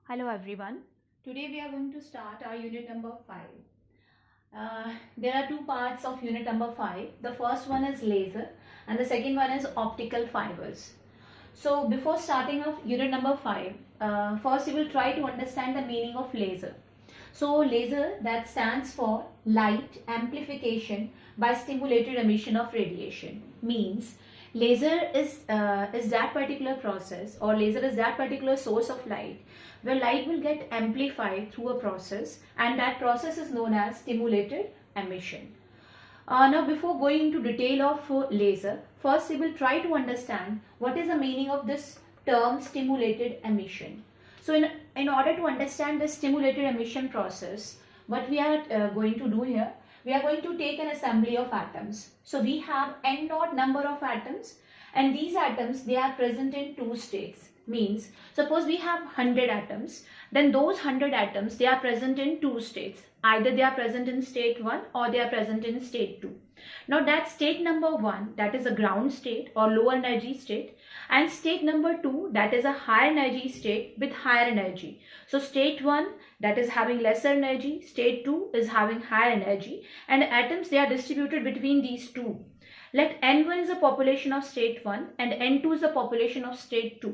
Hello everyone. Today we are going to start our unit number 5. There are two parts of unit number 5. The first one is laser and the second one is optical fibers. So before starting off unit number 5, first you will try to understand the meaning of laser. So laser, that stands for light amplification by stimulated emission of radiation, means laser is that particular process, or laser is that particular source of light where light will get amplified through a process, and that process is known as stimulated emission. Now before going into detail of laser, first we will try to understand what is the meaning of this term stimulated emission. So in order to understand the stimulated emission process, what we are going to do here, we are going to take an assembly of atoms. So we have n naught number of atoms, and these atoms, they are present in two states. Means suppose we have 100 atoms, then those 100 atoms, they are present in two states. Either they are present in state 1 or they are present in state 2. Now that state number 1, that is a ground state or low energy state, and state number 2, that is a high energy state with higher energy. So state 1, that is having lesser energy, state 2 is having higher energy, and atoms, they are distributed between these two. Let N1 is the population of state 1 and N2 is the population of state 2.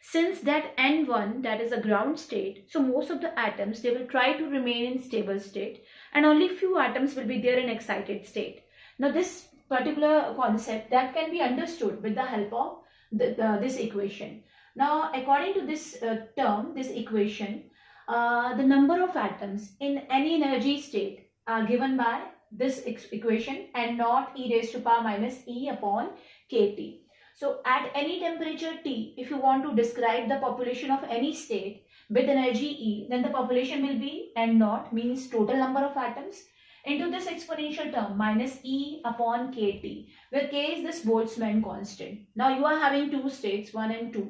Since that N1, that is a ground state, so most of the atoms, they will try to remain in stable state, and only few atoms will be there in excited state. Now this particular concept, that can be understood with the help of this equation. Now according to this term, this equation, the number of atoms in any energy state are given by this equation, n naught e raised to power minus e upon kT. So at any temperature T, if you want to describe the population of any state with energy E, then the population will be n naught, means total number of atoms, into this exponential term minus E upon kT, where k is this Boltzmann constant. Now you are having two states, 1 and 2.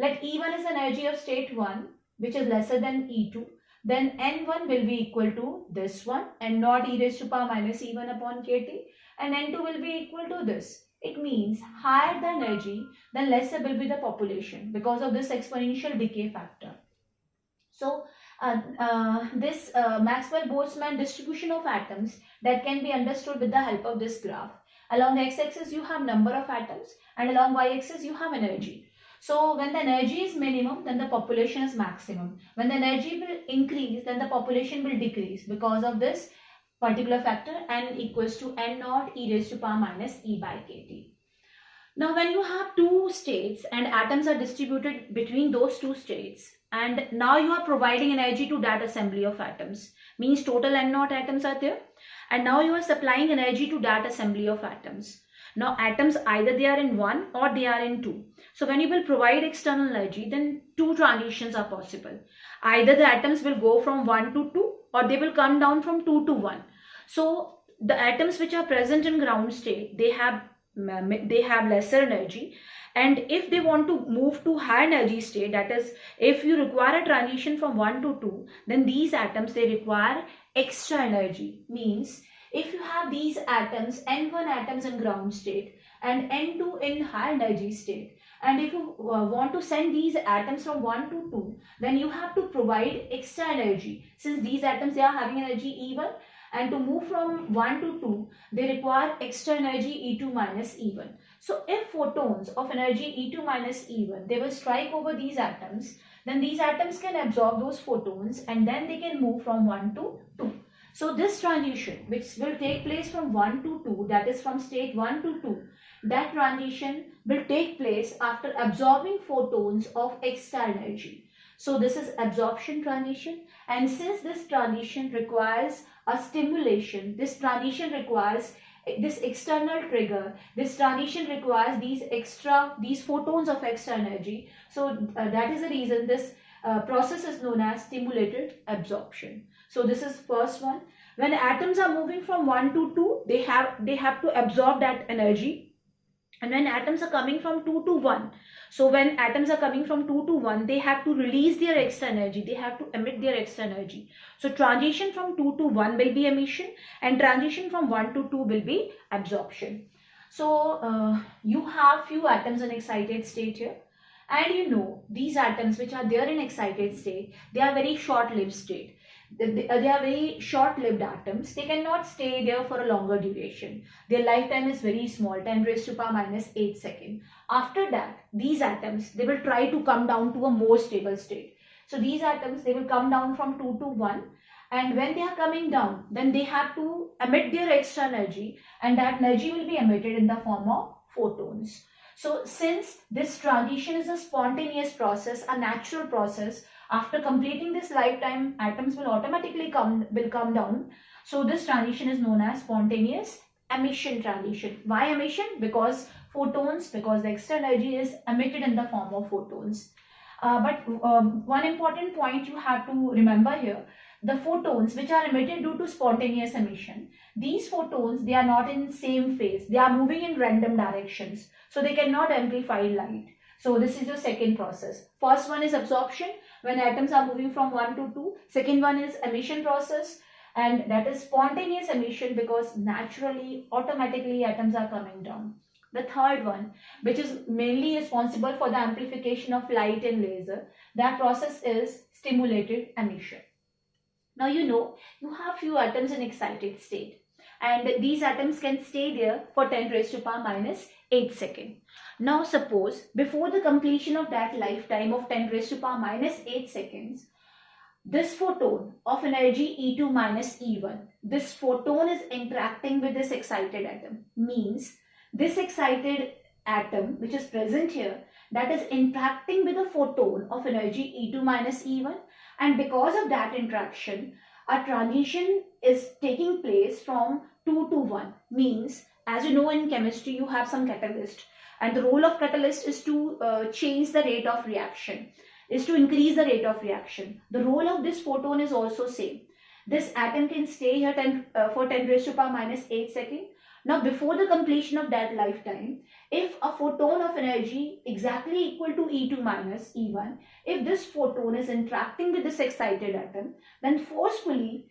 Let E1 is the energy of state 1, which is lesser than E2. Then N1 will be equal to this one, n naught e raised to power minus E1 upon kT, and N2 will be equal to this. It means higher the energy, then lesser will be the population because of this exponential decay factor. So this Maxwell-Boltzmann distribution of atoms, that can be understood with the help of this graph. Along x-axis you have number of atoms, and along y-axis you have energy. So when the energy is minimum, then the population is maximum. When the energy will increase, then the population will decrease because of this particular factor, n equals to n naught e raised to power minus e by kT. Now when you have two states and atoms are distributed between those two states, and now you are providing energy to that assembly of atoms, means total n naught atoms are there, and now you are supplying energy to that assembly of atoms. Now atoms, either they are in 1 or they are in 2. So when you will provide external energy, then two transitions are possible. Either the atoms will go from 1 to 2, or they will come down from 2 to 1. So the atoms which are present in ground state, they have lesser energy, and if they want to move to higher energy state, that is if you require a transition from 1 to 2, then these atoms, they require extra energy. Means if you have these atoms, N1 atoms in ground state and N2 in high energy state, and if you want to send these atoms from 1 to 2, then you have to provide extra energy. Since these atoms, they are having energy E1, and to move from 1 to 2, they require extra energy E2 minus E1. So if photons of energy E2 minus E1, they will strike over these atoms, then these atoms can absorb those photons, and then they can move from 1 to 2. So this transition, which will take place from 1 to 2, that is from state 1 to 2, that transition will take place after absorbing photons of extra energy. So this is absorption transition, and since this transition requires a stimulation, this transition requires this external trigger, this transition requires these photons of extra energy. So that is the reason this process is known as stimulated absorption. So this is first one. When atoms are moving from 1 to 2, they have to absorb that energy. And when atoms are coming from 2 to 1, so when atoms are coming from 2 to 1, they have to release their extra energy, they have to emit their extra energy. So transition from 2 to 1 will be emission, and transition from 1 to 2 will be absorption. So you have few atoms in excited state here, And you know, these atoms which are there in excited state, they are very short-lived state. They are very short-lived atoms. They cannot stay there for a longer duration. Their lifetime is very small, 10 raised to power minus 8 seconds. After that, these atoms, they will try to come down to a more stable state. So these atoms, they will come down from 2 to 1. And when they are coming down, then they have to emit their extra energy, and that energy will be emitted in the form of photons. So since this transition is a spontaneous process, a natural process, after completing this lifetime, atoms will automatically come down. So this transition is known as spontaneous emission transition. Why emission? Because photons, because the extra energy is emitted in the form of photons. But one important point you have to remember here, the photons which are emitted due to spontaneous emission, these photons, they are not in same phase. They are moving in random directions. So they cannot amplify light. So this is the second process. First one is absorption, when atoms are moving from 1 to 2. Second one is emission process, and that is spontaneous emission, because naturally, automatically atoms are coming down. The third one, which is mainly responsible for the amplification of light in laser, that process is stimulated emission. Now you know, you have few atoms in excited state, and these atoms can stay there for 10 raised to power minus 8 seconds. Now suppose before the completion of that lifetime of 10 raised to power minus 8 seconds, this photon of energy E2 minus E1, this photon is interacting with this excited atom. Means this excited atom which is present here, that is interacting with a photon of energy E2 minus E1, and because of that interaction, a transition is taking place from 2 to 1. Means, as you know, in chemistry you have some catalyst, and the role of catalyst is to change the rate of reaction, is to increase the rate of reaction. The role of this photon is also same. This atom can stay here for 10 raised to power minus 8 seconds. Now before the completion of that lifetime, if a photon of energy exactly equal to E2 minus E1, if this photon is interacting with this excited atom, then forcefully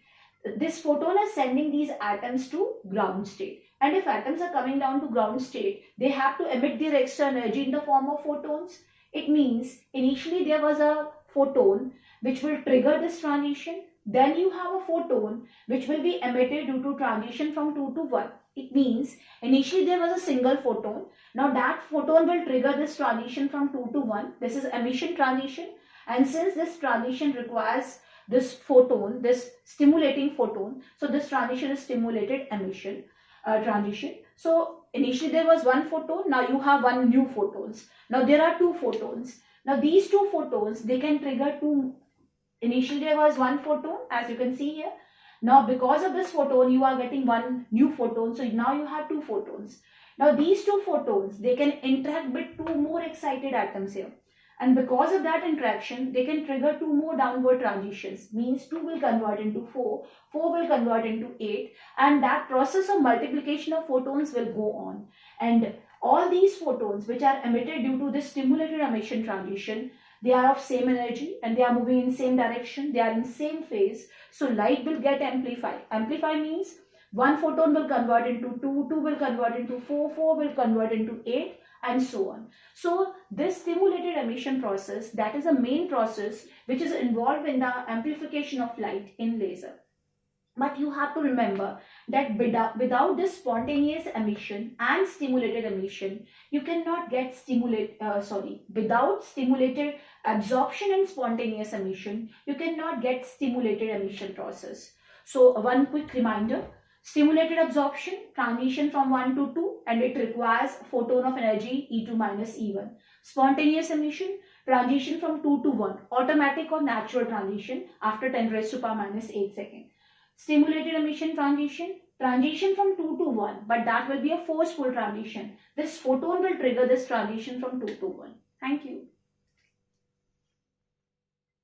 this photon is sending these atoms to ground state. And if atoms are coming down to ground state, they have to emit their extra energy in the form of photons. It means initially there was a photon which will trigger this transition. Then you have a photon which will be emitted due to transition from 2 to 1. It means initially there was a single photon. Now that photon will trigger this transition from 2 to 1. This is emission transition. And since this transition requires this photon, this stimulating photon, so this transition is stimulated emission transition. So initially there was one photon. Now you have one new photons. Now there are two photons. Now these two photons, they can trigger two. Initially there was one photon, as you can see here. Now because of this photon, you are getting one new photon. So now you have two photons. Now these two photons, they can interact with two more excited atoms here. And because of that interaction, they can trigger two more downward transitions. Means 2 will convert into 4, 4 will convert into 8. And that process of multiplication of photons will go on. And all these photons which are emitted due to this stimulated emission transition, they are of same energy and they are moving in same direction. They are in same phase. So light will get amplified. Amplify means one photon will convert into 2, 2 will convert into 4, 4 will convert into 8, and so on. So this stimulated emission process, that is a main process which is involved in the amplification of light in laser. But you have to remember that without this spontaneous emission and stimulated emission, you cannot get without stimulated absorption and spontaneous emission, you cannot get stimulated emission process. So one quick reminder, stimulated absorption, transition from 1 to 2, and it requires photon of energy E2 minus E1. Spontaneous emission, transition from 2 to 1, automatic or natural transition after 10 raised to power minus 8 seconds. Stimulated emission transition from 2 to 1, but that will be a forceful transition. This photon will trigger this transition from 2 to 1. Thank you.